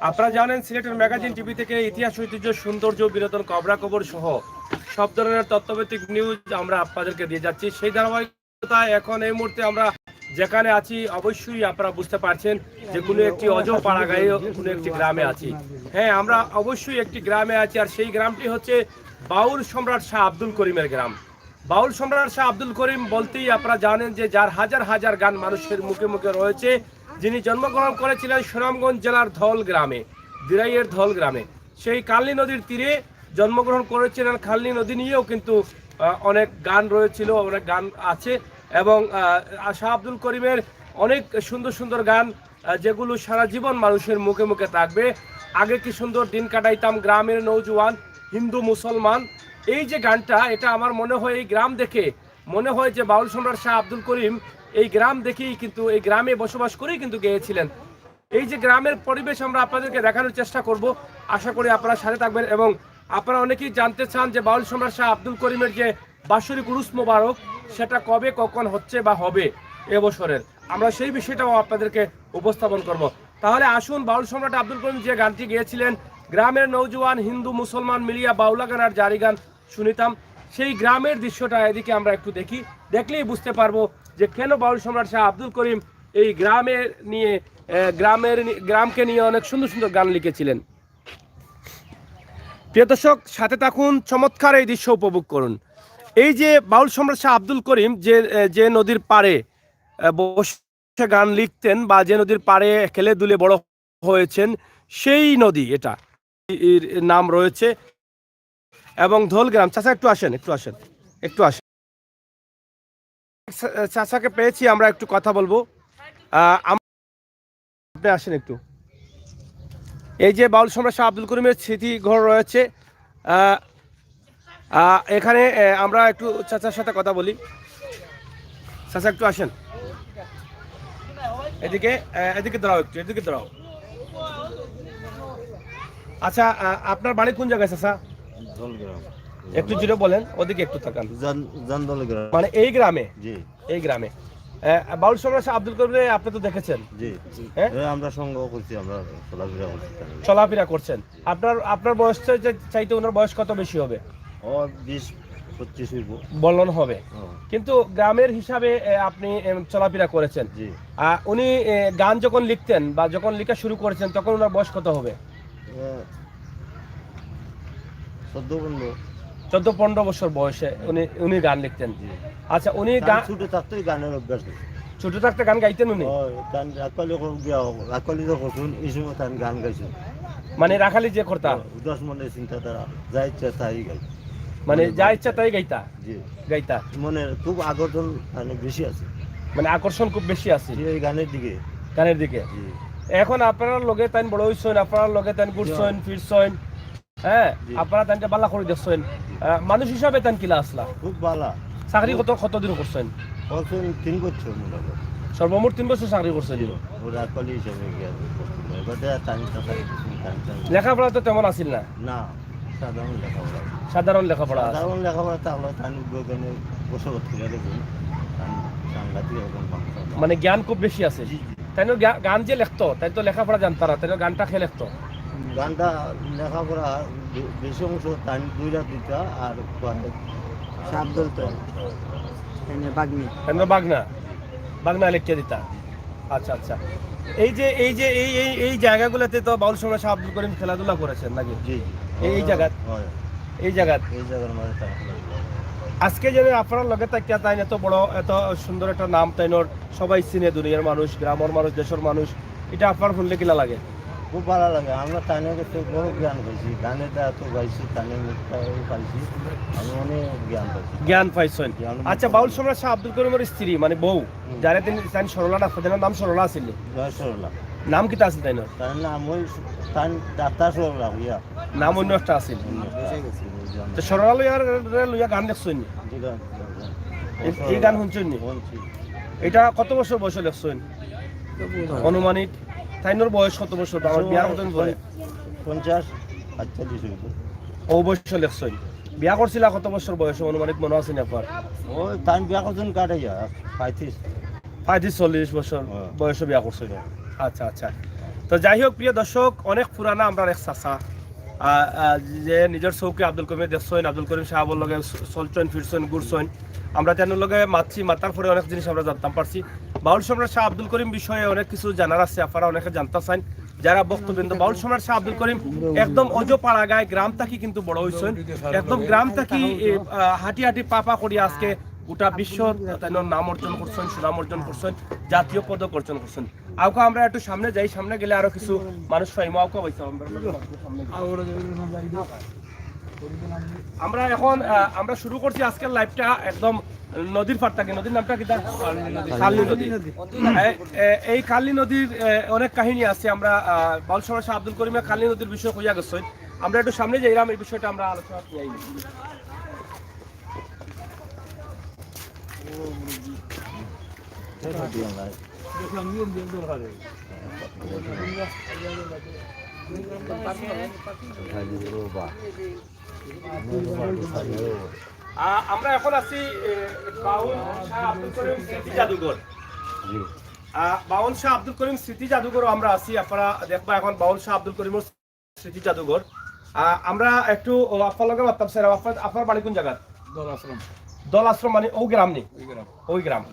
আপনারা জানেন সিলেটের ম্যাগাজিন টিভি থেকে ইতিহাস ঐতিহ্য সৌন্দর্য বিনোদন খবরাখবর সহ সব ধরনের তথ্যভিত্তিক নিউজ আমরা আপনাদেরকে দিয়ে যাচ্ছি। সেই ধারাবাহিকতায় এখন এই মুহূর্তে আমরা যেখানে আছি অবশ্যই আপনারা বুঝতে পারছেন যে কোনো একটি অজপাড়া গায়ে কোনো একটি গ্রামে আছি। হ্যাঁ, আমরা অবশ্যই একটি গ্রামে আছি, আর সেই গ্রামটি হচ্ছে বাউল সম্রাট শাহ আব্দুল করিমের গ্রাম। বাউল সম্রাট শাহ আব্দুল করিম বলতেই আপনারা জানেন যে যার হাজার হাজার গান মানুষের মুখে মুখে রয়েছে, যিনি জন্মগ্রহণ করেছিলেন সুনামগঞ্জ জেলার ধল গ্রামে, দিরাইয়ের ধল গ্রামে। সেই কালনী নদীর তীরে জন্মগ্রহণ করেছিলেন। কালনী নদী নিয়েও কিন্তু অনেক গান রয়েছিল, অনেক গান আছে, এবং শাহ আব্দুল করিমের অনেক সুন্দর সুন্দর গান যেগুলো সারা জীবন মানুষের মুখে মুখে থাকবে। আগে কি সুন্দর দিন কাটাইতাম গ্রামের নৌজওয়ান হিন্দু মুসলমান, এই যে গানটা, এটা আমার মনে হয় এই গ্রাম দেখে মনে হয় যে বাউল সম্রাট শাহ আব্দুল করিম এই গ্রাম দেখেই কিন্তু এই গ্রামে বসবাস করেই কিন্তু গেয়েছিলেন। এই যে গ্রামের পরিবেশ আমরা আপনাদেরকে দেখানোর চেষ্টা করব, আশা করি আপনারা সাথে থাকবেন। এবং আপনারা অনেকেই জানতে চান যে বাউল সম্রাট শাহ আব্দুল করিমের যে বাৎসরিক উরুস মোবারক সেটা কবে কখন হচ্ছে বা হবে এবছরের, আমরা সেই বিষয়টাও আপনাদেরকে উপস্থাপন করব। তাহলে আসুন, বাউল সম্রাট আব্দুল করিম যে গানটি গেয়েছিলেন, গ্রামের নৌজওয়ান হিন্দু মুসলমান মিলিয়া বাউলা গান আর জারি গান শুনিতাম, সেই গ্রামের দৃশ্যটা এদিকে আমরা একটু দেখি। দেখলেই বুঝতে পারবো যে কেন বাউল সম্রাট শাহ আব্দুল করিম এই গ্রামকে নিয়ে অনেক সুন্দর সুন্দর গান লিখেছিলেন। প্রিয় দর্শক, সাথে থাকুন, চমৎকার এই দৃশ্য উপভোগ করুন। এই যে বাউল সম্রাট শাহ আব্দুল করিম যে নদীর পাড়ে বসে গান লিখতেন বা যে নদীর পাড়ে খেলে দুলে বড় হয়েছেন, সেই নদী এটা নাম রয়েছে, এবং ধোলগ্রাম। চাচা একটু আসেন, একটু আসেন। চাচাকে পেয়েছি, আমরা একটু কথা বলবো। আপনি আসেন একটু। এই যে বাউল সম্রাট শাহ আব্দুল করিমের স্মৃতি ঘর রয়েছে, এখানে আমরা একটু চাচার সাথে কথা বলি। চাচা একটু আসেন, এদিকে দাঁড়াও, এদিকে দাঁড়াও। আচ্ছা, আপনার বাড়ি কোন জায়গায় চাচা? একটু জুড়ে বলেন, ওদিকে একটু তাকান। মানে এই গ্রামে? জি, এই গ্রামে। বাউল সম্রাট শাহ আব্দুল করিম আপনি তো দেখেছেন? জি, আমরা সঙ্গ করছি, আমরা চলাফেরা করছেন। আপনার বয়স চাইতে ওনার বয়স কত বেশি হবে? 20-25 বলন হবে, কিন্তু গ্রামের হিসাবে আপনি চলাফেরা করেছেন। উনি গান যখন লিখতেন বা যখন লেখা শুরু করেছেন তখন ওনার বয়স কত হবে? 14-15 বছর বয়সে উনি গান লিখতেন। আচ্ছা, উনি ছোট থাকতে গানের অভ্যাস, ছোট থাকতে গান গাইতেন উনি? গান গাইছেন, মানে রাখালি যে করতা 10 মনে চিন্তাধারা যা ইচ্ছা তাই গাই, মানে যা ইচ্ছা তাই গাইতা। মনে খুব আকর্ষণ বেশি আছে, মানে আকর্ষণ খুব বেশি আছে এই গানের দিকে। এখন আপনারা লগে তাই বড় হইছেন, আপনারা লগে তাই ঘুরছেন ফিরছেন, হ্যাঁ, আপনারা তাইকে বালা করে দেখছেন। মানুষ হিসাবে তাই কিলা আসলা? খুব বালা। চাকরি কতদিন করছেন? 3 বছর, সর্বমোট 3 বছর চাকরি করছেন। লেখাপড়া তো তেমন আসিল না? সাধারণ লেখাপড়া। মানে জ্ঞান খুব বেশি আছে। তাই গান যে লিখতো, তাই তো লেখাপড়া জানতারা, তাই গানটা খেয়ে লিখতো। গানটা লেখাপড়া বেশি অংশ দুইটা আর বাগনা লিখে দিতা। আচ্ছা আচ্ছা, এই জায়গাগুলোতে তো বাউল সম্রাট শাহ আব্দুল করিম খেলাধুলা করেছেন নাকি? এই জায়গার আজকে যে আপনার লগে তাকিয়া তাই এত বড় এত সুন্দর একটা নাম, তাইনোর সবাই চিনে, দুনিয়ার মানুষ, গ্রামের মানুষ, দেশের মানুষ, এটা আপনার শুনলে কিলা লাগে? খুব ভালো লাগে। আমরা তাইনের কাছে বড় জ্ঞান পাইছি, গানেটা এত গাইছি, তাইনের পাইছি, আমি অনেক জ্ঞান পাইছেন। আচ্ছা, বাউল সম্রাট শাহ আব্দুল করিমের স্ত্রী মানে বউ যারা তিনি সরলা না, তাদের নাম সরলা আছিল? সরলা। নাম কিতা আছিল তাইনোর? তার নাম ওই ডাক্তার সরলা, নাম অন্য একটা আছিল। সরলা লইয়া গান দেখছেন? এই গান শুনছেন? এটা কত বছর বয়সে লেখছেন অনুমানিক? তাইনোর বয়স কত বছর? আমার বিয়ার মতন বলে 50-48 ও বয়সে লেখছেন। বিয়া করছিল কত বছর বয়সে অনুমানিক মনে আছে না আপনার? ওই তাই বিয়া করছেন কাটাইয়া 35-40 বছর বয়সে বিয়া করছিল। আচ্ছা আচ্ছা, তো যাই হোক প্রিয় দর্শক, অনেক পুরানা আমরা এক চাচা যে নিজের চৌকে আব্দুল করিম দেখছেন, আব্দুল করিম সাহাবর লগে চলছেন ফিরছেন ঘুরছেন, আমরা তেন লগে মাতার পরে অনেক জিনিস আমরা জানতাম পারছি। বাউল সম্রাট শাহ আব্দুল করিম বিষয়ে অনেক কিছু জানার আছে, আপনারা অনেকে জানতে চান যারা বক্তবৃন্দ। বাউল সম্রাট শাহ আব্দুল করিম একদম অজপাড়া গায়ে গ্রাম থাকি কিন্তু বড় হয়েছেন, একদম গ্রাম থাকি হাঁটি হাঁটি পাপা করি আজকে গোটা বিশ্ব তাই নাম অর্জন করছেন, সুনাম অর্জন করছেন, জাতীয় পদক অর্জন করছেন। আউকা আমরা একটু সামনে যাই, সামনে গেলে আরো কিছু মানুষ পাইমো। আউকা পাইছে আমরা এখন আমরা শুরু করছি আজকের লাইভটা একদম নদীর পাড় থেকে। নদীর নামটা কি? কালনী নদী। এই কালনী নদীর অনেক কাহিনী আছে। আমরা বাউল সম্রাট শাহ আব্দুল করিমের কালনী নদীর বিষয় কইয়া গেছে, আমরা একটু সামনে যাইলাম, এই বিষয়টা আমরা আলোচনা করি। আমরা এখন আছি বাউল শাহ আব্দুল করিম স্মৃতি জাদুঘর। বাউল শাহ আব্দুল করিম স্মৃতি জাদুঘর আমরা আছি। আপনারা দেখবা এখন বাউল শাহ আব্দুল করিমের স্মৃতি জাদুঘর। আমরা একটু আপনার লগে ভাবতাম স্যার, আপনার বাড়ি কোন জায়গা? দল আশ্রম মানে ও গ্রাম নেই? ওই গ্রাম।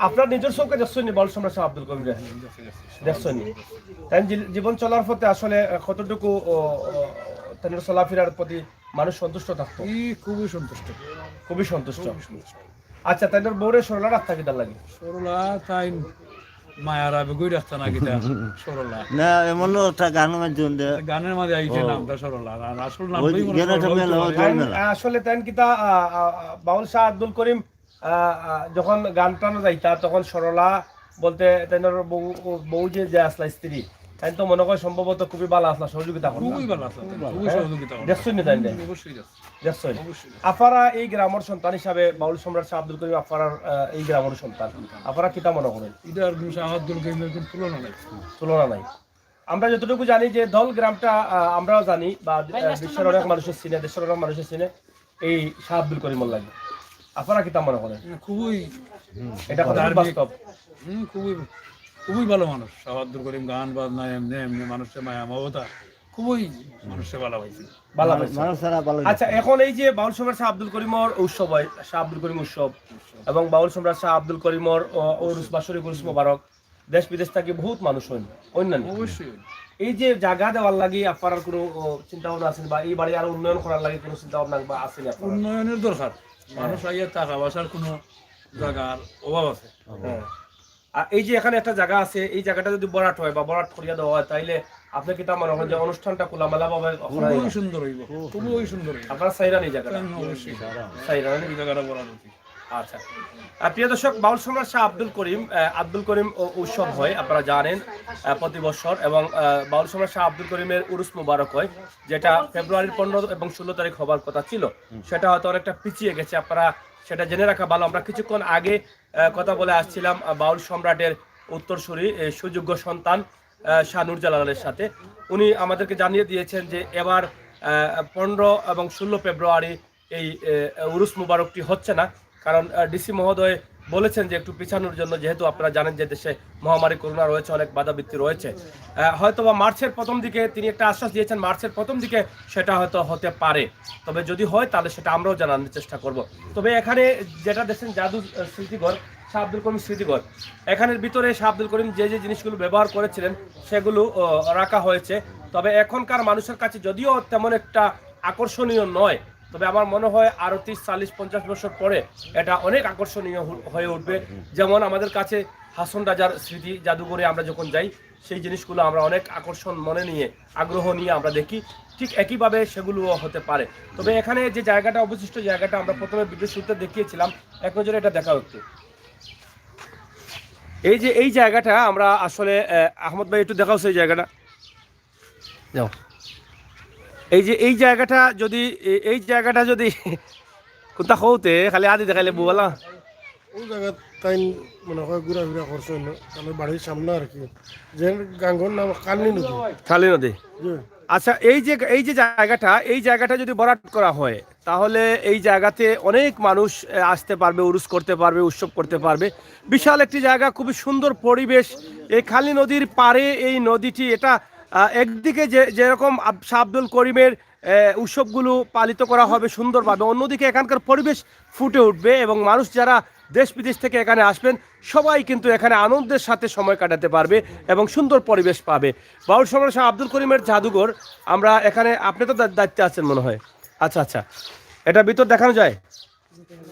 আপনার নিজের চৌকে দেখছেন বাউল সম্রাট শাহ আব্দুল করিম দেখছেন? তাই জীবন চলার পথে আসলে কতটুকু তাদের চলাফেরার প্রতি মানুষ সন্তুষ্ট থাকতো? খুবই সন্তুষ্ট, খুবই সন্তুষ্ট। আচ্ছা, তাদের বউরে সরলা রাখতা কি তার লাগে? সরলা তাই মায়ারা বেগুই রাখতা না কিতা সরলা না, এমন একটা গানের মাধ্যমে গানের মাঝে আইছে নামটা সরলা, আর আসল নামটাই আসলে তাই কিতা বাউল শাহ আব্দুল করিম যখন গান টানো যাইতা তখন সরলা বলতে তাইনের বউ যে আসলা স্ত্রী, তাই তো মনে হয় সম্ভবত খুবই ভালো আসলা, সহযোগিতা করলা। খুবই ভালো আছে, খুবই সহযোগিতা করে। দেখছেন না তাই? অবশ্যই দেখছেন। আপনারা এই গ্রামের সন্তান হিসাবে বাউল সম্রাট শাহ আব্দুল করিম আপনারা এই গ্রামের সন্তান, আপনারা কিতা মনে করেন? এটার শাহ আব্দুল করিমের কোনো তুলনা নাই, তুলনা নাই। আমরা যতটুকু জানি যে দল গ্রামটা আমরাও জানি, বা বিশ্বের অনেক মানুষের চিনে, দেশের অনেক মানুষের চিনে এই শাহ আব্দুল করিমের লাগে। আপনারা কিতা মনে করেন? খুবই এটা বাস্তব, খুবই খুবই ভালো মানুষ শাহ আব্দুল করিম। গান বাজনা এমনি এমনি মানুষের মায়া মমতা খুবই মানুষের ভালো হয়েছে। আচ্ছা, এখন এই যে বাউল সম্রাট শাহ আব্দুল করিমর উৎসব হয়, শাহ আব্দুল করিম উৎসব, এবং বাউল সম্রাট শাহ আব্দুল করিমর উরুস বাৎসরিক উরুস মোবারক, দেশ বিদেশ থেকে বহুত মানুষ হন অন্যান্য। অবশ্যই এই যে জায়গা দেওয়ার লাগে আপনার কোনো চিন্তা ভাবনা আছেন, বা এই বাড়ি আরো উন্নয়ন করার লাগে কোনো চিন্তা ভাবনা বা আছেন? উন্নয়নের দরকার, মানুষ আইয়া টাকা পয়সার কোনো জায়গার অভাব আছে। আর এই যে এখানে একটা জায়গা আছে, এই জায়গাটা যদি বরাট হয় বা বরাট করিয়া দেওয়া হয়, তাইলে আপনি কি তা মনে হয় যে অনুষ্ঠানটা খোলামেলা ভাবে খুবই সুন্দর হইব, খুবই সুন্দর হইব। আপনার সাইরান এই জায়গাটা? অবশ্যই সাইরান এই জায়গাটা বরাট উচিত। আচ্ছা, প্রিয় দর্শক, বাউল সম্রাট শাহ আব্দুল করিম উৎসব হয় আপনারা জানেন প্রতি বছর, এবং বাউল সম্রাট শাহ আব্দুল করিমের উরুস মুবারক হয়, যেটা ফেব্রুয়ারির 15 এবং 16 তারিখ হবার কথা ছিল, সেটা হয়তো অনেকটা পিছিয়ে গেছে। আপনারা সেটা জেনে রাখা ভালো। আমরা কিছুক্ষণ আগে কথা বলে আসছিলাম বাউল সম্রাটের উত্তরসূরি সুযোগ্য সন্তান শাহ নূরজালালের সাথে। উনি আমাদেরকে জানিয়ে দিয়েছেন যে এবার 15 এবং 16 ফেব্রুয়ারি এই উরুস মুবারকটি হচ্ছে না, কারণ ডিসি মহোদয় বলেছেন যে একটু পিছানোর জন্য, যেহেতু আপনারা জানেন যে দেশে মহামারী করোনা রয়েছে, অনেক বাধাবিত্তি রয়েছে। হয়তো বা মার্চের প্রথম দিকে তিনি একটা আশ্বাস দিয়েছেন, মার্চের প্রথম দিকে সেটা হয়তো হতে পারে। তবে যদি হয় তাহলে সেটা আমরাও জানানোর চেষ্টা করব। তবে এখানে যেটা দেখছেন জাদু স্মৃতিঘর, শাহ আব্দুল করিম স্মৃতিঘর, এখানের ভিতরে শাহ আব্দুল করিম যে যে জিনিসগুলো ব্যবহার করেছিলেন সেগুলো রাখা হয়েছে। তবে এখনকার মানুষের কাছে যদিও তেমন একটা আকর্ষণীয় নয়, তবে আমার মনে হয় আরো 30, 40, 50 বছর পরে এটা অনেক আকর্ষণীয় হয়ে উঠবে। যেমন আমাদের কাছে হাসন রাজার স্মৃতি জাদুঘরে আমরা যখন যাই, সেই জিনিসগুলো আমরা অনেক আকর্ষণ মনে নিয়ে, আগ্রহ নিয়ে আমরা দেখি, ঠিক একইভাবে সেগুলোও হতে পারে। তবে এখানে যে জায়গাটা, অবশিষ্ট জায়গাটা আমরা প্রথমে ভিডিও শুরুতে দেখিয়েছিলাম, এক নজরে এটা দেখা হচ্ছে। এই যে এই জায়গাটা আমরা আসলে আহমদ ভাই একটু দেখাও সেই জায়গাটা, যাও। এই যে এই জায়গাটা যদি কোথা হতে খালি আদি দেখাইলে বুবলা ওই জায়গা তাই মনে হয় ঘোরাফেরা করছে না, তাহলে বাড়ির সামনে আর কি, যে গাঙ্গর নাম কালনী নদী। আচ্ছা, এই যে জায়গাটা যদি বরাট করা হয় তাহলে এই জায়গাতে অনেক মানুষ আসতে পারবে, উরুস করতে পারবে, উৎসব করতে পারবে। বিশাল একটি জায়গা, খুবই সুন্দর পরিবেশ। এই খালি নদীর পাড়ে এই নদীটি, এটা একদিকে যেরকম শাহ আব্দুল করিমের উৎসবগুলো পালিত করা হবে সুন্দরভাবে, অন্যদিকে এখানকার পরিবেশ ফুটে উঠবে এবং মানুষ যারা দেশ বিদেশ থেকে এখানে আসবেন সবাই কিন্তু এখানে আনন্দের সাথে সময় কাটাতে পারবে এবং সুন্দর পরিবেশ পাবে। বাউল সম্রাট শাহ আব্দুল করিমের জাদুঘর, আমরা এখানে, আপনি তো দায়িত্বে আছেন মনে হয়। আচ্ছা আচ্ছা, এটা ভিতর দেখানো যায়?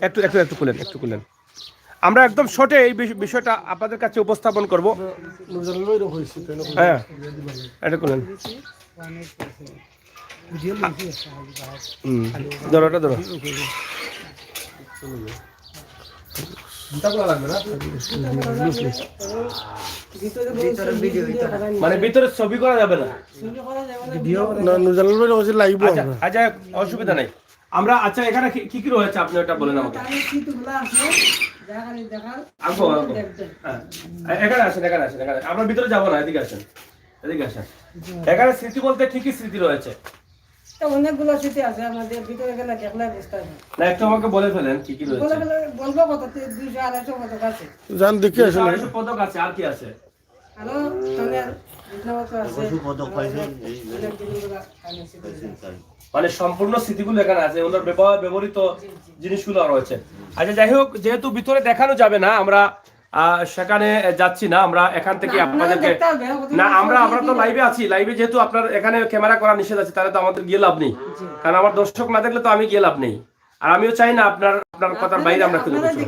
একটু একটু একটু খুলেন, একটু খুলেন। আমরা একদম শর্টে এই বিষয়টা আপনাদের কাছে উপস্থাপন করব। হ্যাঁ, এটা খুলেন। ধরো, এটা ধরো। মানে ভিতরে ছবি করা যাবে না? আচ্ছা আচ্ছা, অসুবিধা নাই। আমরা, আচ্ছা এখানে কি কি রয়েছে আপনি ওটা বলেন আমাকে। এখানে আসেন, এখানে আসেন, এখানে। আমরা ভিতরে যাবো না, এদিকে আসেন, এদিকে আসেন। এখানে স্মৃতি বলতে কি কি স্মৃতি রয়েছে? অনেকগুলো স্মৃতি আছে আমাদের, ভিতরে গেলে দেখলে বুঝতে হবে না, একটু আমাকে বলে ফেলেন কি কি রয়েছে। বলবো কত, 200-250 পদক আছে। জান দেখে আসেন। 200 পদক আছে, আর কি আছে? আরো অনেক জিনিসপত্র আছে। পশু পদক পাইছেন অনেক জিনিসগুলো আছে। মানে সম্পূর্ণ স্মৃতিগুলো এখানে আছে, ওনার ব্যবহৃত জিনিসগুলো রয়েছে। আচ্ছা যাই হোক, যেহেতু ভিতরে দেখানো যাবে না, আমরা সেখানে যাচ্ছি না। আমরা এখান থেকে আপনাদেরকে, না আমরা তো লাইভে আছি। লাইভে যেহেতু আপনার এখানে ক্যামেরা করা নিষেধ আছে, তাহলে তো আমাদের গিয়ে লাভ নেই, কারণ আমার দর্শক না দেখলে তো আমি গিয়ে লাভ নেই। আর আমিও চাই না আপনার কথার বাইরে আমরা কোনো কিছু।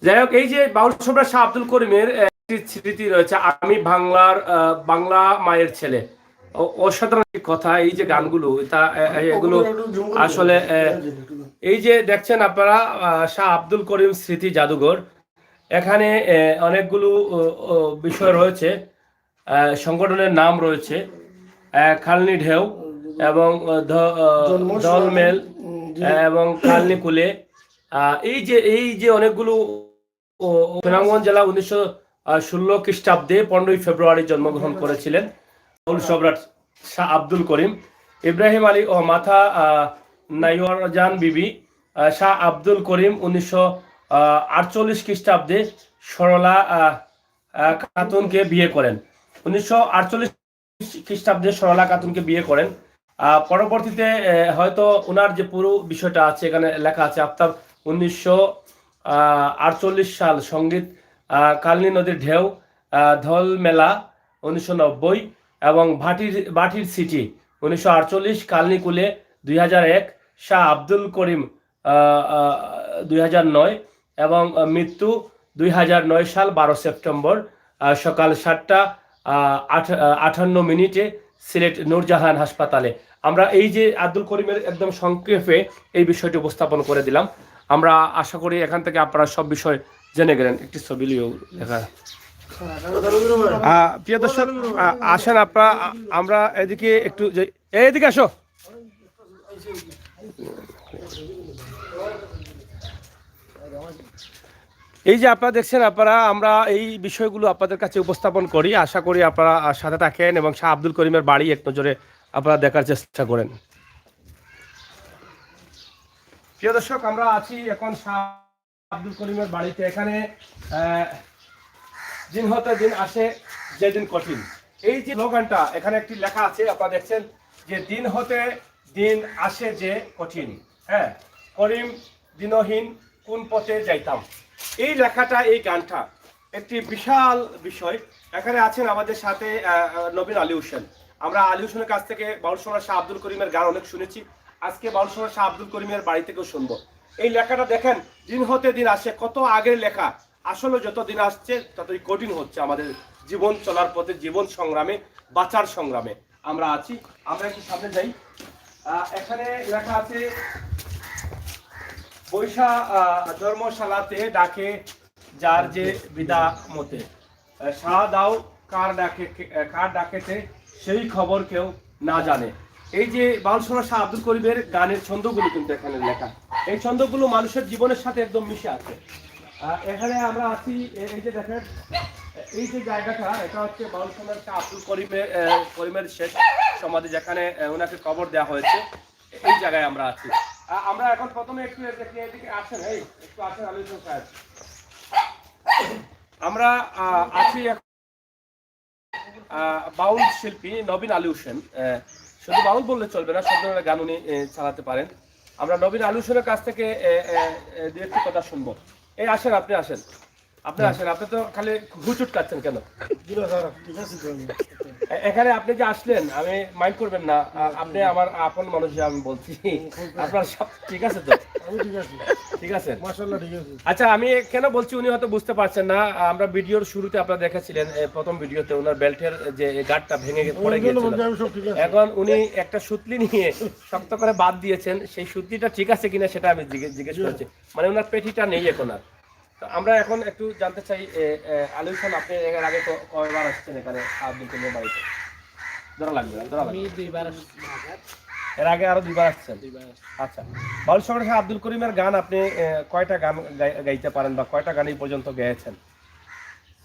যাই হোক, এই যে বাউল সম্রাট শাহ আব্দুল করিমের একটি স্মৃতি রয়েছে, আমি বাংলা মায়ের ছেলে। অসাধারণ কথা। এই যে গানগুলো, এগুলো আসলে, এই যে দেখছেন আপনারা শাহ আব্দুল করিম স্মৃতি জাদুঘর, এখানে অনেকগুলো বিষয় রয়েছে, সংগঠনের নাম রয়েছে, খালনি ঢেউ এবং দলমেল এবং খালনি কুলে। এই যে অনেকগুলো, সুনামগঞ্জ জেলা 1916 খ্রিস্টাব্দে 15ই ফেব্রুয়ারি জন্মগ্রহণ করেছিলেন বাউল সম্রাট শাহ আব্দুল করিম। ইব্রাহিম আলী ও মাথা নাইওয়ারজান বিবি শাহ আব্দুল করিম 1948 খ্রিস্টাব্দে সরলা খাতুনকে বিয়ে করেন। 1948 খ্রিস্টাব্দে সরলা খাতুনকে বিয়ে করেন। পরবর্তীতে হয়তো ওনার যে পুরো বিষয়টা আছে এখানে লেখা আছে, আফতাব 1948 সাল, সঙ্গীত কালনী নদীর ঢেউ, ধল মেলা 1990 এবং ভাটির সিটি 1948, কালনী কুলে 2001, শাহ আব্দুল করিম 2009 এবং মৃত্যু 2009 সাল 12 সেপ্টেম্বর সকাল 7:58 সিলেট নূরজাহান হাসপাতালে। আমরা এই যে আব্দুল করিমের একদম সংক্ষেপে এই বিষয়টি উপস্থাপন করে দিলাম। আমরা আশা করি এখান থেকে আপনারা সব বিষয় জেনে গেলেন। একটি ছবি দেখা। প্রিয় দর্শক, আসেন আপনারা, আমরা এদিকে একটু, এদিকে আসো। এই যে আপনারা দেখছেন, আমরা এই বিষয়গুলো আপনাদের কাছে উপস্থাপন করি। আশা করি আপনারা সাথে থাকেন এবং শাহ আব্দুল করিমের বাড়ি এক নজরে আপনারা দেখার চেষ্টা করেন। প্রিয় দর্শক, আমরা আছি এখন শাহ আব্দুল করিমের বাড়িতে। এখানে দিন হতে দিন আসে যেদিন কঠিন, এই যে স্লোগানটা এখানে একটি লেখা আছে, আপনারা দেখছেন যে দিন হতে দিন আসে যে কঠিন, হ্যাঁ করিম দিনহীন কোন পথে যাইতাম। এই লেখাটা, এই গানটা একটি বিশাল বিষয়। এখানে আছেন আমাদের সাথে নবীন আলী হোসেন। আমরা আলী হোসেনের কাছ থেকে বাউল সম্রাট শাহ আব্দুল করিমের গান অনেক শুনেছি। আজকে বাউল সম্রাট শাহ আব্দুল করিমের বাড়ি থেকেও শুনবো। এই লেখাটা দেখেন, দিন হতে দিন আসে, কত আগের লেখা। আসলে যত দিন আসছে ততই কঠিন হচ্ছে আমাদের জীবন চলার পথে, জীবন সংগ্রামে, বাঁচার সংগ্রামে আমরা আছি। আমরা একটু সামনে যাই। এখানে লেখা আছে, বৈশা ধর্মশালাতে ডাকে যার যে বিদা মতে, শাহ দাও কার ডাকেতে সেই খবর কেউ না জানে। এই যে বাউল সম্রাট শাহ আব্দুল করিমের গানের ছন্দগুলো কিন্তু এখানে লেখা। এই ছন্দগুলো মানুষের জীবনের সাথে একদম মিশে আছে। এখানে আমরা আছি, এই যে দেখেন, এই যে জায়গাটা, এটা হচ্ছে বাউল সম্রাট শাহ আব্দুল করিমের শেষ সমাধি, যেখানে ওনাকে কবর দেওয়া হয়েছে। এই জায়গায় আমরা আছি। আমরা এখন প্রথমে একটু এদিকে আসেন, এই একটু আসেন আলী হোসেন সাহেব। আমরা আছি বাউল শিল্পী নবীন আলী হোসেন। শুধু বাউল বললে চলবে না, সব ধরনের গান উনি চালাতে পারেন। আমরা নবীন আলী হোসেনের কাছ থেকে দু একটি কথা শুনবো। এই আসেন, আপনি আসেন, আপনি আসেন। আপনি তো খালি হুচুট কাচ্ছেন কেন? ঠিক আছে তো আমি। এখানে আপনি যে আসলেন, আমি মাইন্ড করবেন না, আপনি আমার আপন মানুষ, আমি বলছি। আপনার সব ঠিক আছে তো? আমি ঠিক আছে, ঠিক আছে, মাশাআল্লাহ ঠিক আছে। আচ্ছা। আমি কেন বলছি উনি হয়তো বুঝতে পারছেন না। আমরা ভিডিওর শুরুতে আপনারা দেখেছিলেন, প্রথম ভিডিওতে ওনার বেল্টের যে গাঁটটা ভেঙে পড়ে গিয়েছিল। আমি সব ঠিক আছে। এখন উনি একটা সুতলি নিয়ে শক্ত করে বাদ দিয়েছেন। সেই সুতলিটা ঠিক আছে কিনা সেটা আমি জিজ্ঞেস করেছি। মানে ওনার পেটিটা নেই এখন আর। তো আমরা এখন একটু জানতে চাই, আলী হোসেন, আপনি এর আগে কয়বার আসছেন এখানে আব্দুল করিমের বাড়িতে? ধরা লাগবে না, ধরা লাগবে। আমি 2 বার এর আগে আরো 2 বার আসছেন? আচ্ছা, বাউল সম্রাট আব্দুল করিমের গান আপনি কয়টা গান গাইতে পারেন, বা কয়টা গান এই পর্যন্ত গেয়েছেন?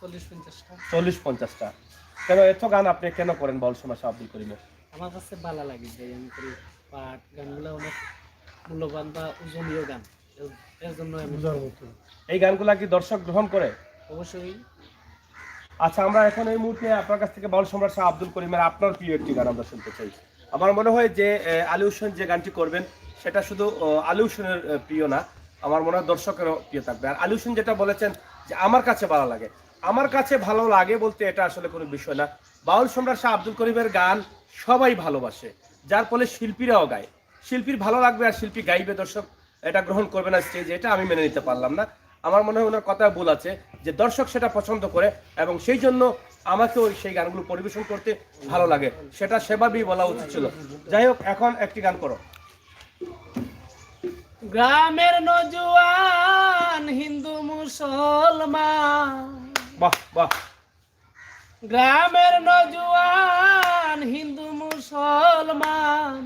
40-50টা। 40-50টা। কেন এত গান আপনি কেন করেন বাউল সম্রাট আব্দুল করিমের? আমার কাছে ভালো লাগে যে আমি করি পাঠ গানগুলো অনেক মূল্যবান বা ওজনীয় গান, এর জন্য আমি বুঝার মতো। এই গানগুলা কি দর্শক গ্রহণ করে? অবশ্যই। আচ্ছা, আমরা এখন এই মুহূর্তে আপনার কাছ থেকে বাউল সম্রাট শাহ আব্দুল করিমের আপনার প্রিয় একটি গান আমরা শুনতে চাই। আমার মনে হয় যে আলী হোসেন যে গানটি করবেন সেটা শুধু আলী হোসেনের প্রিয় না, আমার মনে হয় দর্শকেরও প্রিয় থাকবে। আর আলী হোসেন যেটা বলেছেন যে আমার কাছে ভালো লাগে, আমার কাছে ভালো লাগে বলতে এটা আসলে কোনো বিষয় না। বাউল সম্রাট শাহ আব্দুল করিমের গান সবাই ভালোবাসে, যার ফলে শিল্পীরাও গায়। শিল্পীর ভালো লাগবে আর শিল্পী গাইবে, দর্শক এটা গ্রহণ করবে না স্টেজে, এটা আমি মেনে নিতে পারলাম না। আমার মনে হয় ওনার কথা ভুল আছে, যে দর্শক সেটা পছন্দ করে এবং সেই জন্য আমাকেও সেই গানগুলো পরিবেশন করতে ভালো লাগে, সেটা সেভাবেই বলা উচিত ছিল। যাই হোক, এখন একটি গান করো। গ্রামের নজওয়ান হিন্দু মুসলমান, বাহ বাহ। গ্রামের নজওয়ান হিন্দু মুসলমান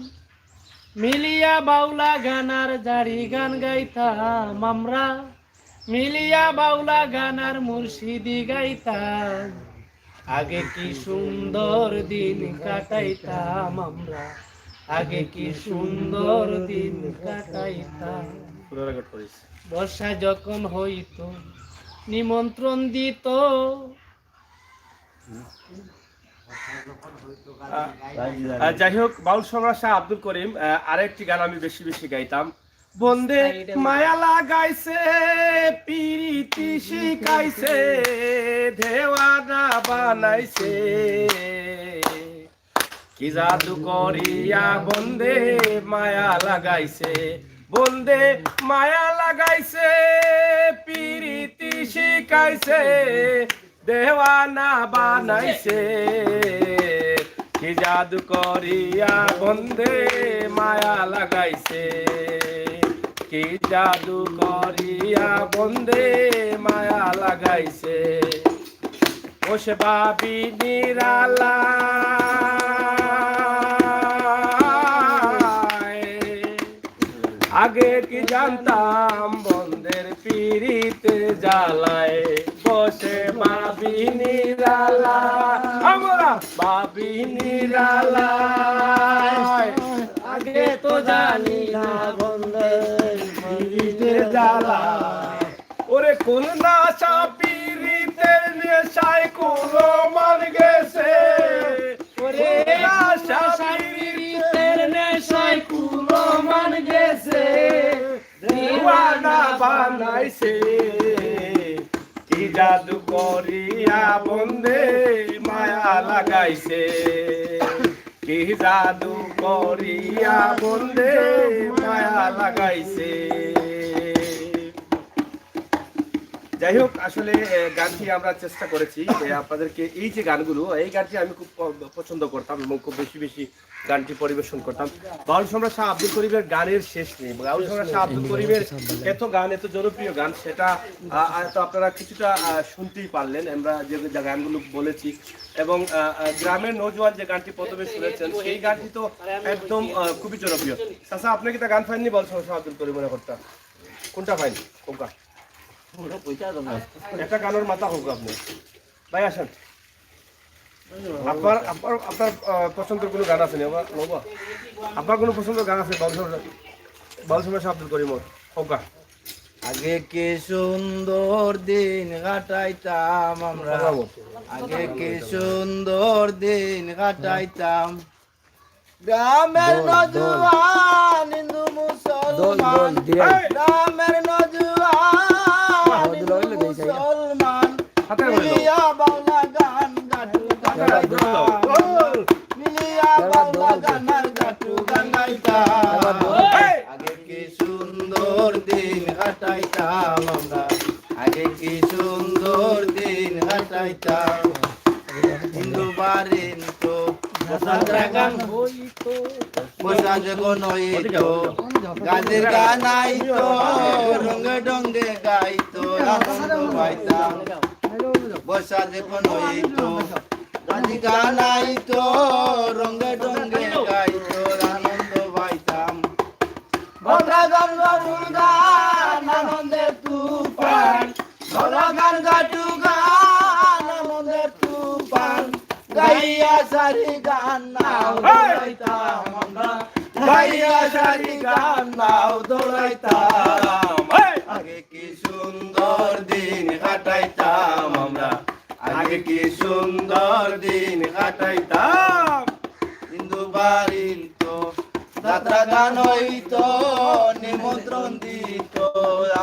মিলিয়া বাউলা গানার জারি গান গাইতাম আমরা, মিলিয়া বাউলা গানার মুর্শিদি গাইতাম। আগে কি সুন্দর দিন কাটাইতাম আমরা, আগে কি সুন্দর দিন কাটাইতাম। পুরো রেকর্ড করিস। বর্ষা যখন হইতো নিমন্ত্রণ দিত, যাই হোক, বাউল সম্রাট শাহ আব্দুল করিম আরেকটি গান আমি বেশি বেশি গাইতাম। বন্দে মায়া লাগাইছে পিরিতি শিখাইছে, দেওয়ানা বানাইছে, কি জাদু করিয়া বন্দে মায়া লাগাইছে, বন্দে মায়া লাগাইছে পিরিতি শিখাইছে, দেওয়ানা বানাইছে, কি জাদু করিয়া বন্দে মায়া লাগাইছে, কি জাদু করিয়া বন্দে মায়া লাগাইছে। ওসে বাবি নিরালা আগে কি জানতাম বন্দের পিরিতে জ্বালায়, বসে বাবি নিরালা, আমরা বাবি নিরালা, আগে তো জানি না বন্ধের পিরিতে জ্বালা। ওরে কোন নাশা পিরিতের নেশায় কোন মান গেছে, ওরে নাশা পিরিতের নেশায় কুলো মান গেছে, দিওয়ানা বানাইছে, কি জাদু করিয়া বন্দে মায়া লাগাইছে, কি জাদু করিয়া বন্দে মায়া লাগাইছে। যাই হোক, আসলে গানটি আমরা চেষ্টা করেছি আপনাদেরকে, এই যে গানগুলো, এই গানটি আমি খুব পছন্দ করতাম এবং খুব বেশি বেশি গানটি পরিবেশন করতাম। বাউল সম্রাট শাহ আব্দুল করিমের গানের শেষ নেই। বাউল সম্রাট শাহ আব্দুল করিমের এত গান, এত জনপ্রিয় গান, সেটা তো আপনারা কিছুটা শুনতেই পারলেন আমরা যে গানগুলো বলেছি। এবং গ্রামের নৌজওয়ান যে গানটি প্রথমে শুনেছেন, সেই গানটি তো একদম খুবই জনপ্রিয়। চাচা, আপনি কি তা গান পাইননি বাউল সম্রাট শাহ আব্দুল করিমের করতে? কোনটা পাইন? কোনটা একটা গানের মাথা হোক আপনি ভাই, আসেন। আপনার আপনার আপনার পছন্দের কোনো গান আছে নি? আপনার কোনো পছন্দের গান আছে? বাউল সম্রাট শাহ আব্দুল করিম ওকা আগে কি সুন্দর দিন কাটাইতাম আমরা, আগে কি সুন্দর দিন কাটাইতাম। গ্রামের নজওয়ান হিন্দু মুসলমান, গ্রামের নজওয়ান হিন্দু মুসলমান, মিলিয়া বাউলা গান গাটু গাইতাম, মিলিয়া বাউলা গানার গাটু গান গাইতাম। আগে কি সুন্দর দিন কাটাইতাম আমরা, আগে কি সুন্দর দিন কাটাইতাম। হিন্দু বাড়ির তো গান হইতো, বসা যখন হইতো, গানের গান আইতো, রঙে ডঙ্গে গাইতো, আনন্দ পাইতাম। বসা যখন হইতো, গানের গান আইতো, রঙে ডঙ্গে গাইতো, আনন্দ পাইতাম। ভোলা গান গাটু গান আনন্দের তুফান, ভোলা গান গাটু গান আনন্দের তুফান, গাইয়া সারি গান নাও দৌড়াইতাম আমরা, গাইয়া সারি গান নাও দৌড়াইতাম। আগে কি সুন্দর দিন কাটাইতাম আমরা, আগে কি সুন্দর দিন কাটাইতাম। হিন্দু বাড়ির তো যাত্রা গান হইতো, নিমন্ত্রণ দিত,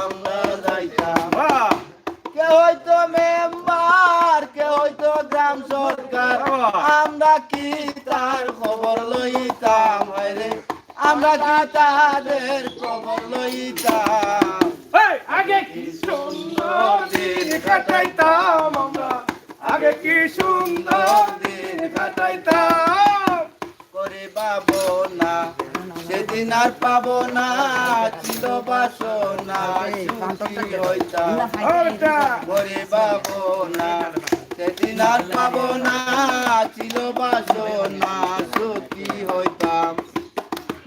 আমরা যাইতাম। কে হইতো মেম্বার, কে হইতো গ্রাম সরকার, আমরা কি তার খবর লইতাম। রে আমরা কি তাদের খবর লইতাম। আগে কি সুন্দর দিন কাটাইতাম আমরা, আগে কি সুন্দর দিন কাটাইতাম। করে পাবো না সেদিন আর পাবো না, ছিল বাসনা সুখী হইতাম। করে পাবো না সেদিন আর পাবো না, ছিল বাসনা সুখী হইতাম।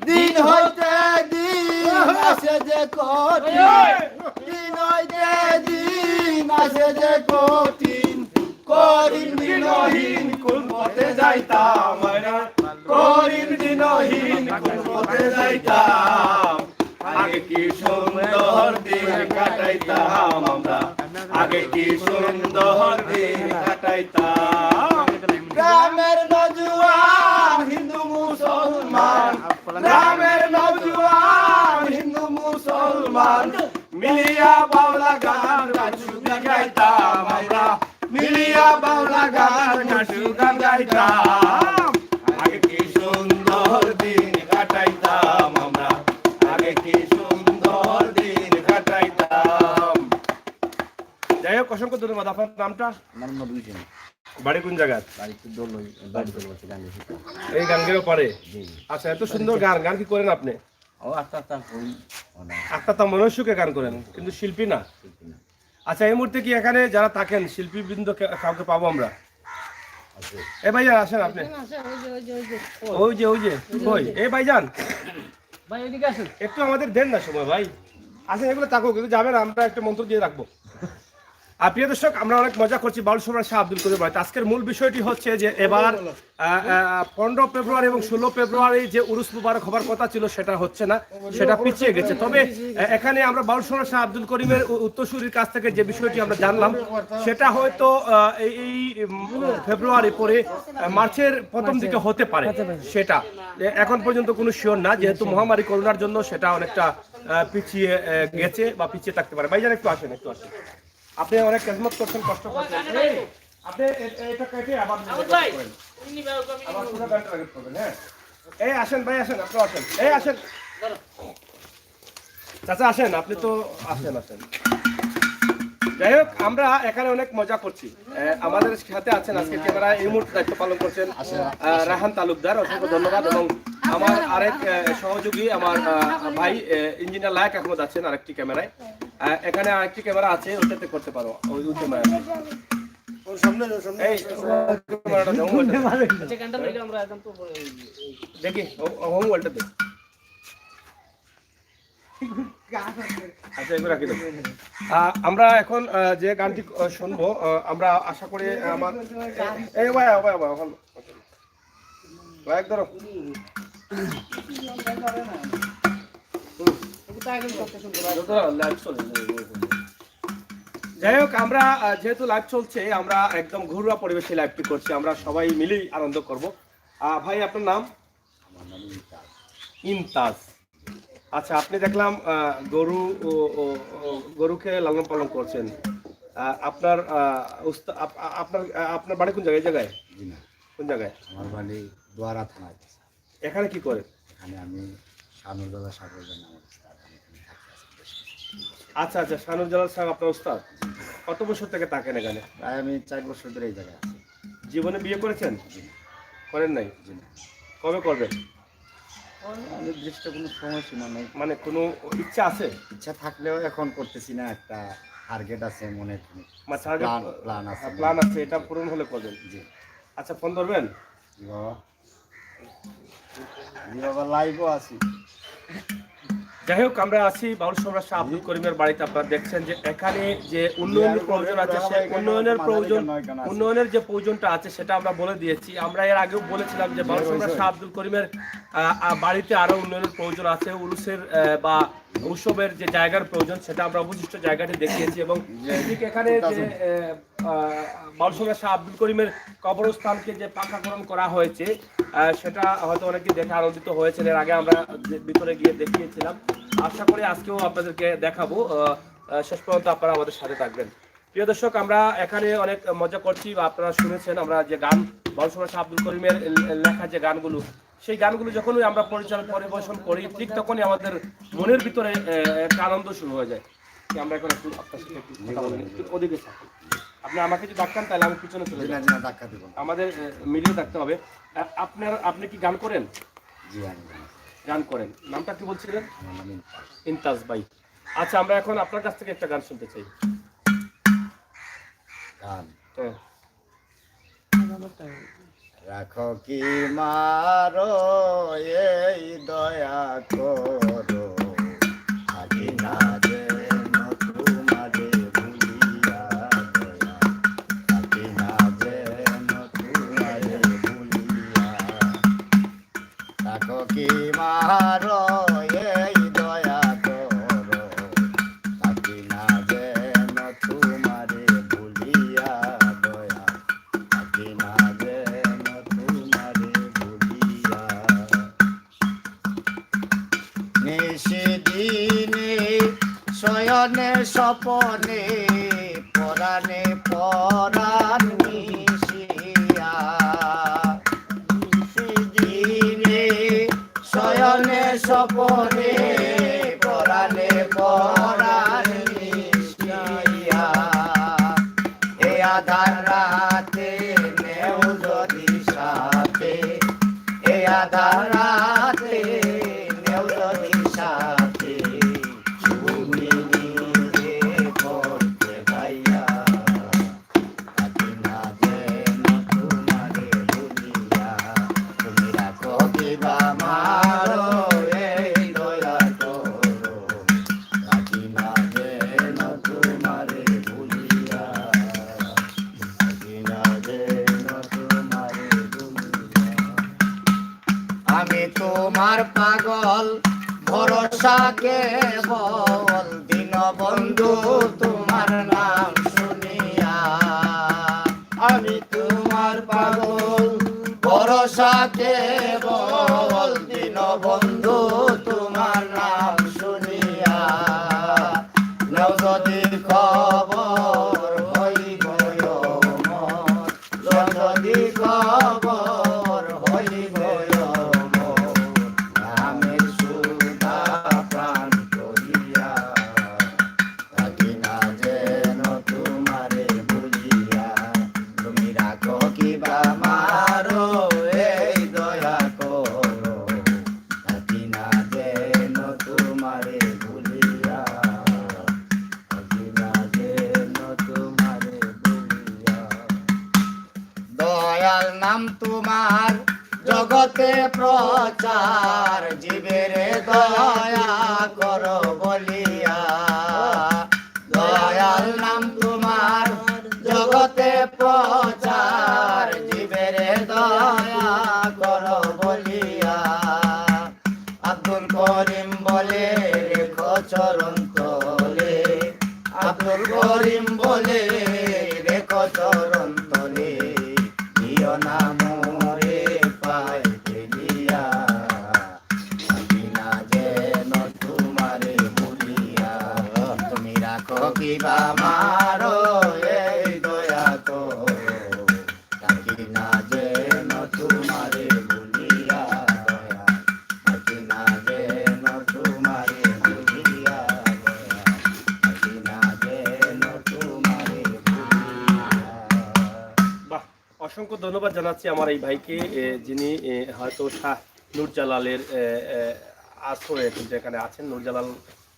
দিন হইতে দিন আসে যে কঠিন, দিন হইতে দিন আসে যে কঠিন, করিম দিনহীন কোন পথে যাইতাম, করিম দিনহীন কোন পথে যাইতাম। আগে কি সুন্দর দিন কাটাইতাম আমরা, আগে কি সুন্দর দিন কাটাইতাম। গ্রামের নজওয়ান হিন্দু মুসলমান, গ্রামের নজওয়ান হিন্দু মুসলমান, মিলিয়া বাউলা গান গাছু গাইতাম আমরা, মিলিয়া বাউলা গান গাছু গাইতাম। আগে কি সুন্দর দিন কাটাইতাম আমরা, আগে কি সুন্দর দিন কাটাইতাম। যাই হোক, অসংখ্য ধন্যবাদ। আপনার নামটা? আমার নবী হোসেন, বাড়ি কোন জায়গায়? বাড়িতে দোলই, বাড়ি দোল বসে গান গেছি। এই গাঙ্গেরও পারে। জি। আচ্ছা, এত সুন্দর গান, গান কি করেন আপনি? ও আস্তে আস্তে হই অনেক একটা তো মনুষ্যকে গান করেন, কিন্তু শিল্পী না। শিল্পী না। আচ্ছা, এই মুহূর্তে কি এখানে যারা থাকেন শিল্পীবৃন্দ কাউকে পাবো আমরা? আছে। এ ভাইয়া আসেন আপনি। ওই যে কই এ ভাইজান, ভাই এদিকে আসুন। একটু আমাদের দেন না সময় ভাই। আসেন, এগুলো থাকুক, কিন্তু যাবেন, আমরা একটা মন্ত্র দিয়ে রাখবো। আর প্রিয় দর্শক, আমরা অনেক মজা করছি বাউল সম্রাট শাহ আব্দুল করিম ভাই। আজকের মূল বিষয়টি হচ্ছে যে এবার 15 ফেব্রুয়ারি এবং 16 ফেব্রুয়ারি যে উরুস মুবারক হবার কথা ছিল সেটা হচ্ছে না, সেটা পিছিয়ে গেছে। তবে এখানে আমরা বাউল সম্রাট শাহ আব্দুল করিমের উত্তরসূরির কাছ থেকে যে বিষয়টি আমরা জানলাম, সেটা হয়তো এই ফেব্রুয়ারি পরে মার্চের প্রথম দিকে হতে পারে। সেটা এখন পর্যন্ত কোনো শিওর না, যেহেতু মহামারী করোনার জন্য সেটা অনেকটা পিছিয়ে গেছে বা পিছিয়ে থাকতে পারে। ভাইজান একটু আসেন, একটু আসেন। আপনি অনেক খেদমত করছেন, কষ্ট করছেন। আপনি এটা কেটে আবার আবার পুরো গানটা টার্গেট করবেন। হ্যাঁ, এই আসেন ভাই, আসেন, আপনি আসেন, এই আসেন চাচা, আসেন, আপনি তো আসেন। যাই হোক, আমরা এখানে অনেক মজা করছি। আমাদের সাথে আছেন আজকে ক্যামেরায় এই মুহূর্তে দায়িত্ব পালন করছেন রাহান তালুকদার, অসংখ্য ধন্যবাদ। এবং আমার আরেক সহযোগী, আমার ভাই ইঞ্জিনিয়ার লায়েক আহমদ আছেন আরেকটি ক্যামেরায়। এখানে আরেকটি ক্যামেরা আছে, ওটাতে করতে পারো, ওই ক্যামেরা। ওর সামনে এই ক্যামেরাটা দাও, আচ্ছা, গানটা লেগে আমরা এখন তো দেখি হোম ওয়ালটাতে। আচ্ছা, এগুলো রাখি দাও। আমরা এখন যে গানটি শুনবো, আমরা আশা করি আমার এই ভাই এখন ভাই ধরো। কোথায় আগে করতে শুনতে পারি লাইভ চলে যাই হোক আমরা যেহেতু লাইভ চলছে আমরা একদম ঘরোয়া পরিবেশে লাইভটি করছি আমরা সবাই মিলেই আনন্দ করব ভাই আপনার নাম আমার নাম ইমতাজ। ইমতাজ আচ্ছা আপনি দেখলাম গরু গরুকে লালন পালন করছেন আপনার আপনার আপনার বাড়ি কোন জায়গায় এই জায়গায় জি না, কোন জায়গায় আমার বাড়ি দোয়ারা থানায়। এখানে কি করেন এখানে আমি শানুরদাদা সাগরের নাম উস্তাদ। আমি এখানে থাকি আছি বেশ কিছু। আচ্ছা আচ্ছা শানুজ্জালাল সাহেব আপনার উস্তাদ কত বছর থেকে থাকেন এখানে প্রায় আমি 4 বছর ধরে এই জায়গায় আছি। জীবনে বিয়ে করেছেন করেন নাই জি না, কবে করবেন নির্দিষ্ট কোনো সময়সীমা নেই, মানে কোনো ইচ্ছা আছে ইচ্ছা থাকলেও এখন করতেছি না। একটা টার্গেট আছে মনে, প্ল্যান আছে। প্ল্যান আছে এটা পূরণ হলে করবেন জি আচ্ছা ফোন ধরবেন জি বাবা, জি বাবা, লাইভও আছি। যাই হোক আমরা আছি বাউল সম্রাট শাহ আব্দুল করিমের বাড়িতে আপনারা দেখছেন যে এখানে যে উন্নয়নের প্রয়োজন আছে সে উন্নয়নের যে প্রয়োজনটা আছে সেটা আমরা বলে দিয়েছি আমরা এর আগেও বলেছিলাম যে বাউল সম্রাট শাহ আব্দুল করিমের বাড়িতে আরো উন্নয়নের প্রয়োজন আছে উরুসের বা উৎসবের যে জায়গার প্রয়োজন সেটা আমরা অবশিষ্ট জায়গাটি দেখিয়েছি এবং ঠিক এখানে যে বাউল সম্রাট শাহ আব্দুল করিমের কবরস্থানকে যে পাকাকরণ করা হয়েছে সেটা হয়তো অনেকে দেখে আনন্দিত হয়েছেন এর আগে আমরা ভিতরে গিয়ে দেখিয়েছিলাম আশা করি আজকেও আপনাদেরকে দেখাবো শেষ পর্যন্ত আপনারা আমাদের সাথে থাকবেন প্রিয় দর্শক আমরা এখানে অনেক মজা করছি বা আপনারা শুনেছেন আমরা যে গান বাউল সম্রাট শাহ আব্দুল করিমের লেখা যে গানগুলো সেই গানগুলো যখনই আমরা পরিবেশন করি ঠিক তখনই আমাদের মনের ভিতরে একটা আনন্দ শুরু হয়ে যায় আমরা এখন একটু আপনার সাথে একটু কথা বলি একটু ওদিকে থাকুন আপনি আমাকে যদি ডাক্তান তাহলে আমি পিছনে চলে যাই ধাক্কা দিব না। আমাদের মিডিয়া থাকতে হবে আপনি কি গান করেন জি আমি জানি। গান করেন নামটা কি বলছিলেন আমার নাম ইমতাজ। ইমতাজ ভাই আচ্ছা আমরা এখন আপনার কাছ থেকে একটা গান শুনতে চাই গান হ্যাঁ রাখো কি মারো এই দয়া করো থাকি না যেন তোমারে ভুলিয়া দয়া থাকি না যেন তোমারে ভুলিয়া রাখো কি মারো এই দয়া করো থাকি না যেন তোমারে ভুলিয়া দয়া থাকি না যেন তোমারে ভুলিয়া নিশিদিনে শয়নে স্বপনে পরাণে পরাণ মিশিয়া নিশিদিনে শয়নে স্বপনে পরাণে পরাণ মিশিয়া এ আধার রাতে নেও যদি সাথে এ আধার রাতে নেও যদি সাথে তুমি নিজে করতে গাইয়া থাকি না যেন তোমারে ভুলিয়া তুমি রাখো কিবা মারো এই দয়া করো থাকি না যেন তোমারে ভুলিয়া থাকি না যেন তোমারে ভুলিয়া আমি তোমার পাগল ভরসা কেবল দীনবন্ধু তোমার নাম শুনিয়া আমি তোমার পাগল ভরসা কেবল দীনবন্ধু তোমার নাম শুনিয়া নাও যদি খবর হইব মন যদি খবর হইব নামের সুধা প্রাণ করিয়া থাকি না যেন তোমারে ভুলিয়া তুমি রাখো কিবা মারো এই দয়া করো থাকি না যেন তোমারে ভুলিয়া থাকি না যেন তোমারে ভুলিয়া দয়াল নাম তোমার জগতে প্রচার জীবের দয়া করো বলিয়া দয়াল নাম তোমার জগতে প্রচার জীবের দয়া করো বলিয়া আব্দুল করিম বলে রেখো চরণ তলে আব্দুল করিম বলে রেখো চরণ তলে দিও না মোরে পায় ফেলিয়া বিনা যেন তোমারে ভুলিয়া তুমি রাখো কি বা মারো এই দয়া তো থাকি না যেন তোমারে ভুলিয়া দয়া থাকি না যেন তোমারে ভুলিয়া দয়া থাকি না যেন তোমারে ভুলিয়া। বাহ, অসংখ্য ধন্যবাদ জানাচ্ছি আমার এই ভাইকে, যিনি হয়তো শাহ নূরজালালের আশ্রয়ে কিন্তু এখানে আছেন। নূরজালাল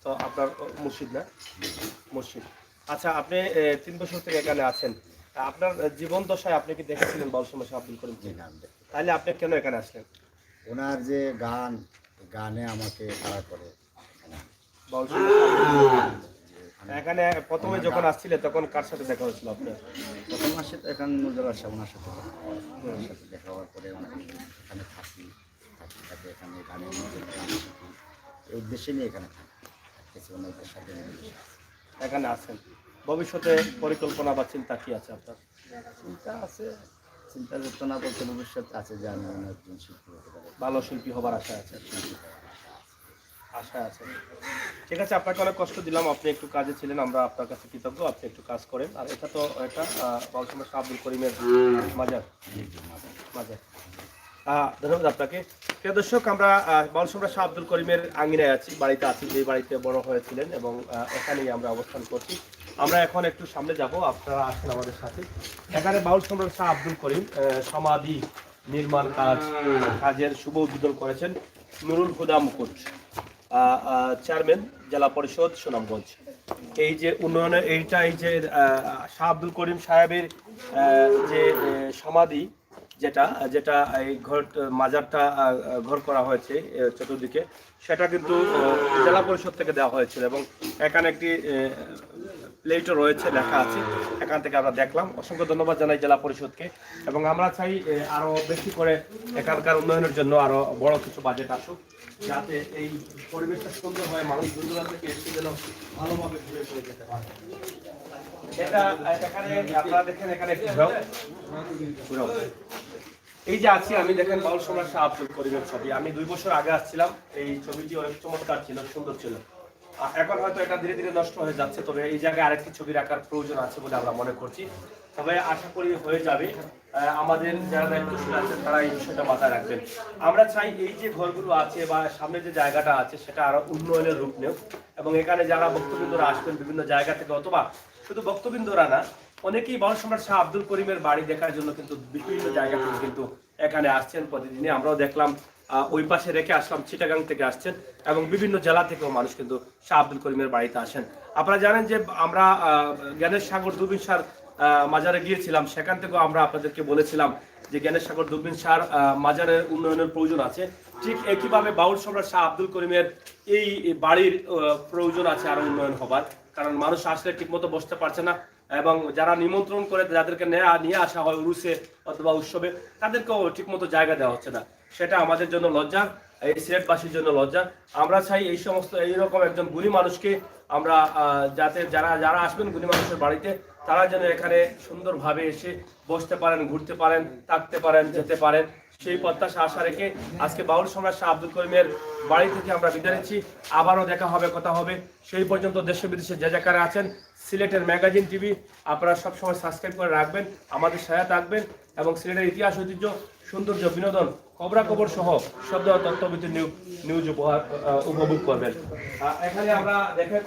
তো আপনার মুর্শিদ না? মুর্শিদ। আচ্ছা, আপনি 3 বছর থেকে এখানে আছেন, আপনার জীবন দশায় আপনি কি দেখেছিলেন বাউল সম্রাট শাহ আব্দুল করিম? তাহলে আপনি কেন এখানে আসলেন? ওনার যে গানে আমাকে তাড়া করে। বাউল সম্রাট শাহ আব্দুল করিম। এখানে প্রথমে যখন আসছিলেন তখন কার সাথে দেখা হয়েছিল আপনার? প্রথম মাসে তো এখন নুরজালাল সাহেব ওনার সাথে দেখা হওয়ার পরে এখানে থাকি এখানে গানের মধ্যে গান শিখি, এই উদ্দেশ্যে নিয়ে এখানে থাকতেছি ওনাদের সাথে মিলেমিশে। এখানে আছেন, ভবিষ্যতে পরিকল্পনা বা চিন্তা কি আছে আপনার? চিন্তা আছে, চিন্তা চেতনা বলতে ভবিষ্যৎ আছে যে আমি অন্য একজন শিল্পী হতে পারি, ভালো শিল্পী হবার আশা আছে? আশা আছে। ঠিক আছে, আপনাকে অনেক কষ্ট দিলাম, আপনি একটু কাজে ছিলেন, আমরা আপনার কাছে কৃতজ্ঞ, আপনি একটু কাজ করেন। আর এটা তো এটা বাউল সম্রাট শাহ আব্দুল করিমের মাজার। ধন্যবাদ আপনাকে। প্রিয় দর্শক, আমরা বাউল সম্রাট শাহ আব্দুল করিমের আঙিনায় আছি, বাড়িতে আছি, যে বাড়িতে বড় হয়েছিলেন, এবং এখানেই আমরা অবস্থান করছি। আমরা এখন একটু সামনে যাব, আপনারা আসেন আমাদের সাথে। এখানে বাউল সম্রাট শাহ আব্দুল করিম সমাধি নির্মাণ কাজের শুভ উদ্বোধন করেছেন নুরুল হুদা মুকুট, চেয়ারম্যান জেলা পরিষদ সুনামগঞ্জ। এই যে উন্নয়নের এই যে শাহ আব্দুল করিম সাহেবের যে সমাধি, যেটা এই ঘর মাজারটা ঘর করা হয়েছে চতুর্দিকে, সেটা কিন্তু জেলা পরিষদ থেকে দেওয়া হয়েছিল, এবং এখানে একটি প্লেটও রয়েছে, লেখা আছে, এখান থেকে আমরা দেখলাম। অসংখ্য ধন্যবাদ জানাই জেলা পরিষদকে, এবং আমরা চাই আরো বেশি করে এখানকার উন্নয়নের জন্য আরো বড় কিছু বাজেট আসুক, যাতে এই পরিবেশটা সুন্দর হয়, মানুষ দূর দূরান্ত থেকে এসে যেন ভালোভাবে ঘুরে ঘুরে যেতে পারে। এটা এখানে আপনারা দেখেন, এখানে একটু ঘুরাও। এই যে আছি আমি, দেখেন বাউল সম্রাট শাহ আব্দুল করিমের ছবি। আমি 2 বছর আগে আসছিলাম, এই ছবিটি অনেক চমৎকার ছিল, সুন্দর ছিল। এখন হয়তো এটা ধীরে ধীরে নষ্ট হয়ে যাচ্ছে, তবে এই জায়গায় আরেকটি ছবি রাখার প্রয়োজন আছে বলে আমরা মনে করছি। তবে আশা করি হয়ে যাবে। আমাদের যারা দায়িত্বশীল আছেন তারা এই বিষয়টা মাথায় রাখবেন। আমরা চাই এই যে ঘরগুলো আছে বা সামনে যে জায়গাটা আছে সেটা আরো উন্নয়নের রূপ নেও, এবং এখানে যারা বক্তবৃন্দরা আসবেন বিভিন্ন জায়গা থেকে, অথবা শুধু বক্তবৃন্দরা না, অনেকেই বাউল সম্রাট শাহ আব্দুল করিমের বাড়ি দেখার জন্য কিন্তু বিভিন্ন জায়গা থেকে কিন্তু এখানে আসছেন প্রতিদিনে। আমরাও দেখলাম, ওই পাশে রেখে আসলাম, চিটাগাং থেকে আসছেন, এবং বিভিন্ন জেলা থেকেও মানুষ কিন্তু শাহ আব্দুল করিমের বাড়িতে আসেন। আপনারা জানেন যে আমরা জ্ঞানের সাগর দূরবীন শাহর মাজারে গিয়েছিলাম, সেখান থেকেও আমরা আপনাদেরকে বলেছিলাম যে জ্ঞানের সাগর দূরবীন শাহর মাজারের উন্নয়নের প্রয়োজন আছে। ঠিক একইভাবে বাউল সম্রাট শাহ আব্দুল করিমের এই বাড়ির প্রয়োজন আছে আরো উন্নয়ন হবার, কারণ মানুষ আসলে ঠিকমতো বসতে পারছে না, এবং যারা নিমন্ত্রণ করে যাদেরকে নিয়ে আসা হয় উরুসে অথবা উৎসবে, তাদেরকেও ঠিকমতো জায়গা দেওয়া হচ্ছে না। সেটা আমাদের জন্য লজ্জা, এই সিলেটবাসীর জন্য লজ্জা। আমরা চাই এই সমস্ত এইরকম একজন গুণী মানুষকে আমরা যাতে যারা আসবেন গুণী মানুষের বাড়িতে, তারা যেন এখানে সুন্দরভাবে এসে বসতে পারেন, ঘুরতে পারেন, থাকতে পারেন, যেতে পারেন, সেই প্রত্যাশা আশা রেখে আজকে বাউল সম্রাট শাহ আব্দুল করিমের বাড়ি থেকে আমরা বিদায় নিচ্ছি। আবারও দেখা হবে, কথা হবে। সেই পর্যন্ত দেশে বিদেশে যে জায়গায় আছেন, সিলেটের ম্যাগাজিন টিভি আপনারা সবসময় সাবস্ক্রাইব করে রাখবেন, আমাদের সহায়তা থাকবেন, এবং সিলেটের ইতিহাস, ঐতিহ্য, সৌন্দর্য, বিনোদন, খবরাখবর সহ শব্দ তথ্যভিত্তিক নিউজ উপভোগ করবেন। এখানে আমরা দেখেন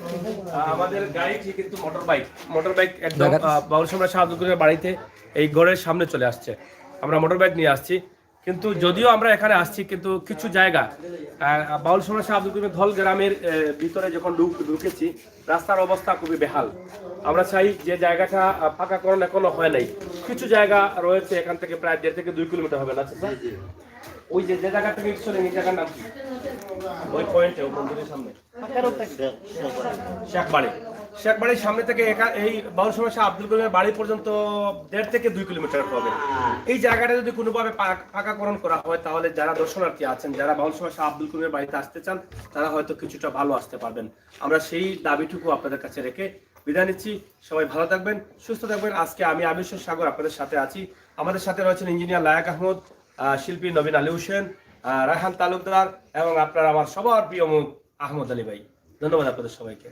আমাদের গাড়িটি কিন্তু মোটর বাইক একদম বাউল সম্রাট শাহ আব্দুল করিমের বাড়িতে এই ঘরের সামনে চলে আসছে। আমরা মোটর বাইক নিয়ে আসছি, কিন্তু যদিও আমরা এখানে আসছি, কিন্তু কিছু জায়গা বাউল সম্রাট শাহ আব্দুল করিমের ধল গ্রামের ভিতরে যখন ঢুকেছি, রাস্তার অবস্থা খুবই বেহাল। আমরা চাই যে জায়গাটা পাকাকরণ এখনো হয় নাই, কিছু জায়গা রয়েছে এখান থেকে প্রায় 1.5 থেকে 2 কিলোমিটার হবে না, ওই যে জায়গা থেকে এই জায়গার নাম কি? ওই পয়েন্টে, ওই মন্দিরের সামনে শেখবাড়ি। শেখবাড়ির সামনে থেকে এই বাউল সমাজ শাহ আব্দুল করিমের বাড়ি পর্যন্ত 1.5 থেকে 2 কিলোমিটার হবে। এই জায়গাটা যদি কোনোভাবে পাকাকরণ করা হয় তাহলে যারা দর্শনার্থী আছেন, যারা বাউল সমাজ শাহ আব্দুল করিমের বাড়িতে আসতে চান, তারা হয়তো কিছুটা ভালো আসতে পারবেন। আমরা সেই দাবিটুকু আপনাদের কাছে রেখে বিদায় নিচ্ছি। সবাই ভালো থাকবেন, সুস্থ থাকবেন। আজকে আমি আবিশ্বর সাগর আপনাদের সাথে আছি। আমাদের সাথে রয়েছেন ইঞ্জিনিয়ার লায়াক আহমদ, শিল্পী নবীন আলী হোসেন, রায়হান তালুকদার এবং আপনার আমার সবার প্রিয় মুখ আহমদ আলী ভাই। ধন্যবাদ আপনাদের সবাইকে।